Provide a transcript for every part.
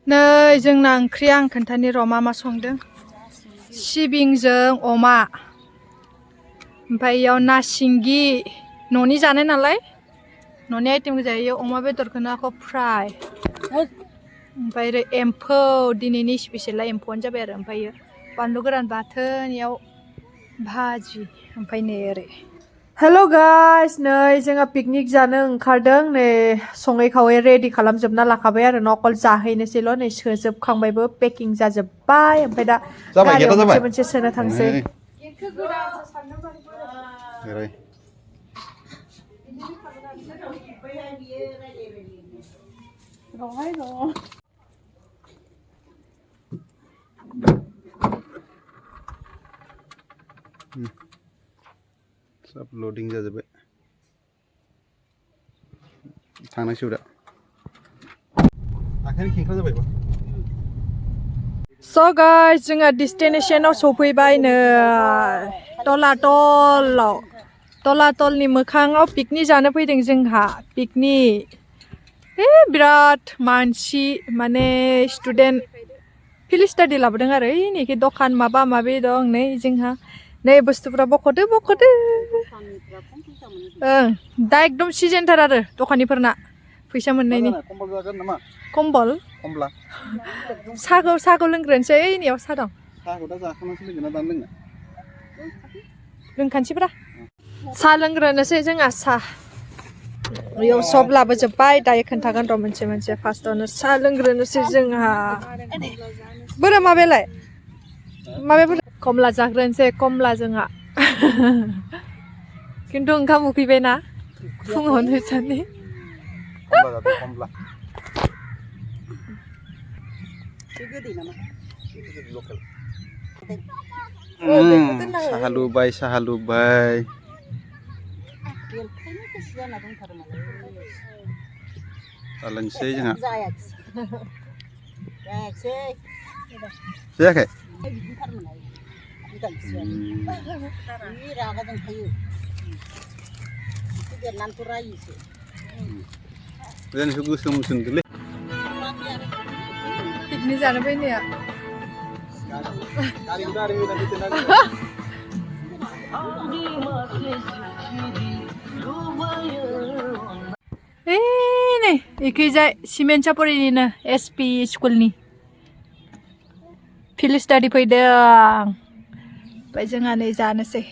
नै जोंना ओंख्रिया आं खोन्थानि र' मा संदों सिबिंजों अमा ओमफ्राय इयाव ना सिंगि न'नि जानाय नालाय न'नि आइटेम जायो अमा बेदरखौनो आखौ फ्राय ओमफ्राय एम्फौ दिनैनि स्पेसियला एम्फौआनो जाबाय आरो ओमफ्राय बानलु गोरान बाथोन इयाव भाजि ओमफ्राय नै ओरै हेल' गाइस नै जोंहा पिकनिक जानो ओंखारदों नै सङै खावै रेडि खालामजोबना लाखाबाय आरो न' अकल जाहैनोसैल' नै सोजोबखांबायबो पेकिं जाजोब्बाय ओमफ्राय दा गारियाव मोनसे मोनसे सोनो थांसै सब लोडिंग जाजोब्बाय थांनांसिगौ दा आखाइनि खेंख्रा जाबायबा स' गाइस जोंहा डेस्टिनेसनाव सफैबाय नै तलातलनि मोखाङाव पिकनिक जानो फैदों जोंहा पिकनिक बिराद मानसि माने स्टुडेन्ट फिल्ड स्टाडि लाबोदों आरो नैखि दखान माबा माबि दं नै जोंहा नै बुस्थुफ्रा बख'दो दा एकदम सिजेनथार आरो दखानिफोरना फैसा मोननायनि कम्बल साहाखौ लोंग्रोनोसै नैयाव साहा दं लोंखानोसैब्रा साहा लोंग्रोनोसै जोंहा साहा बेयाव सब लाबोजोब्बाय दायो खोन्थागोन र' मोनसे मोनसे फार्स्टआवनो साहा लोंग्रोनोसै जोंहा बोरो माबायालाय कमला जाग्रोनोसै कमला जोंहा खिन्थु ओंखाम उखैबायना फुङावनो जानि साहा लुबाय लोंसै जोंहा जायाखै गोसोम सोंदोंलै पिकनिक जानो फैनाया नै इखैजाय सिमेन्ट सापरिनिनो एसपि स्कुलनि फिल्ड स्टाडि फैदों ओमफ्राय जोंहा नै जानोसै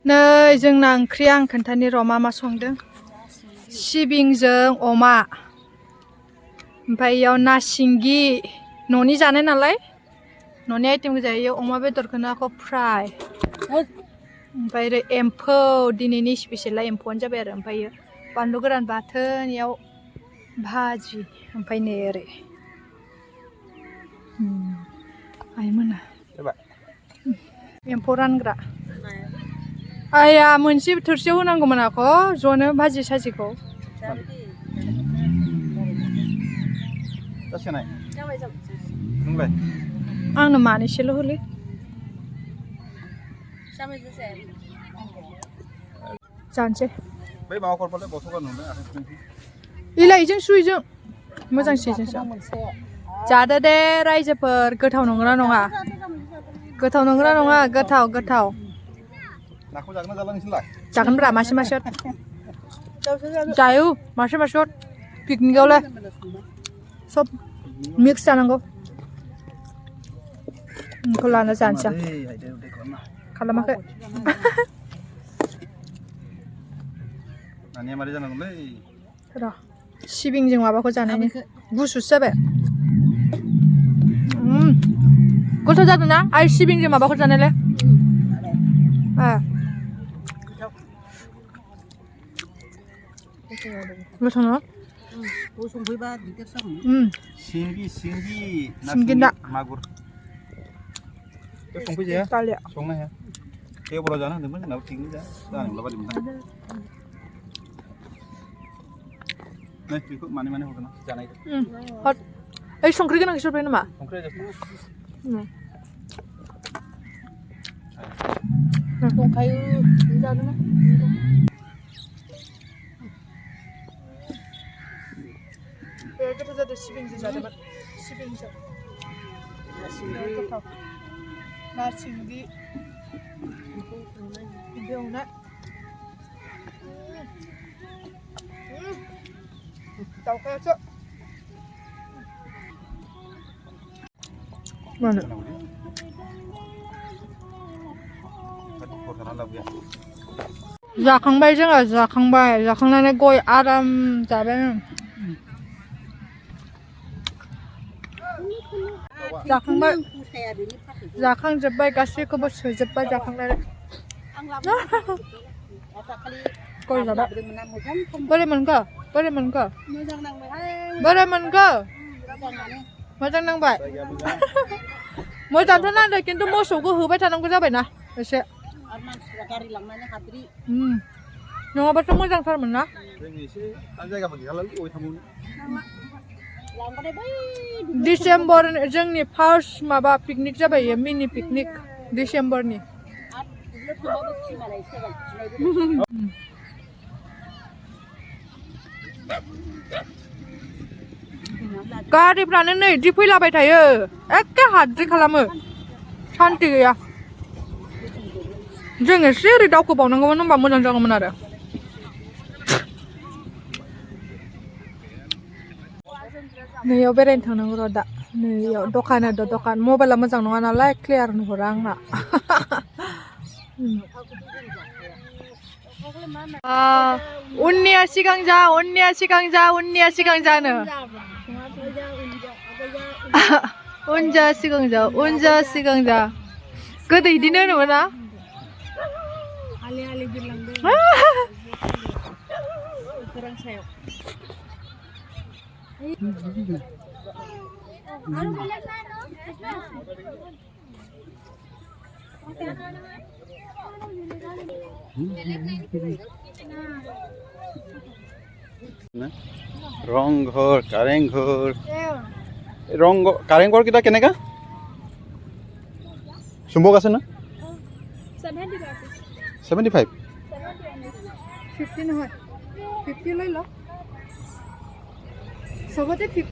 नै जोंना ओंख्रिया आं खोन्थानि र' मा संदों सिबिंजों अमा ओमफ्राय इयाव ना सिंगि न'नि जानाय नालाय न'नि आइटेम जायो अमा बेदरखौनो आखौ फ्राय ओमफ्राय एम्फौ दिनैनि स्पेसियला एम्फौआनो जाबाय आरो ओमफ्राय बानलु गोरान बाथोन इयाव भाजि ओमफ्राय नै ओरै आइमोना एम्फौ रानग्रा आइया मोनसे थोरसियाव होनांगौमोन आखौ ज'नो भाजि साजिखौ आंनो मानैसोल' होलै जानोसै इलाइजों सुइजों मोजांसिन जादो दे रायजोफोर गोथाव नंगौना नङा गोथाव जागोनब्रा मासे जायो मासे पिकनिकआवलाय सब मिक्स जानांगौ बेखौ लाना जानोसै खालामाखै र' सिबिंजों माबाखौ जानायनि गुसुसो जाबाय गोथाव जादों ना आइ सिबिंजों माबाखौ जानायलाय गोथाव ना सिंगि ना मागुर संफैजाया संनो हाया बेबरा जानो होनदोंमोन जोंनाबो पिकनिक जानो बेखौ माने हरगोन जानाय ओइ संख्रि गोनां सोरबाय नामा दंखायो जादों ना गोथाव जादों सिबिंजों जादोंमोन 시빙젓. 나싱기. 배우네. 나오겠어. mana जाखांबाय जोङो जाखांनानै गय आराम जाबाय जाखांजोब्बाय गासैखौबो सोजोब्बाय जाखांनानै गय जाबाय बोरै मोनखो मोजां नांबाय मोजांथ' नांदों खिन्थु मोसौखौ होबाय थानांगौ जाबायना एसे नङाबाथ' मोजांथारमोन ना डिसेम्बर जोंनि फार्स्ट माबा पिकनिक जाबाय मिनि पिकनिक डिसेम्बरनि गारिफ्रानो नै इदि फैलाबाय थायो एखे हाद्रि खालामो सान्ति गैया जों एसे ओरै दावखोबावनांगौमोन होनबा मोजां जागौमोन आरो नैयाव बेरायनो थांनांगौ र' दा नैयाव दखान मबाइला मोजां नङा नालाय क्लियार नुहुरा आंना उननिया सिगां जानो उनजा सिगां जा गोदो इदिनो होनोमोन ना रंघर कारेंघर कारेंघर किटा केनेका चुम्बक আছে না 75 50 নহয় 50 লৈ ল সবতে 50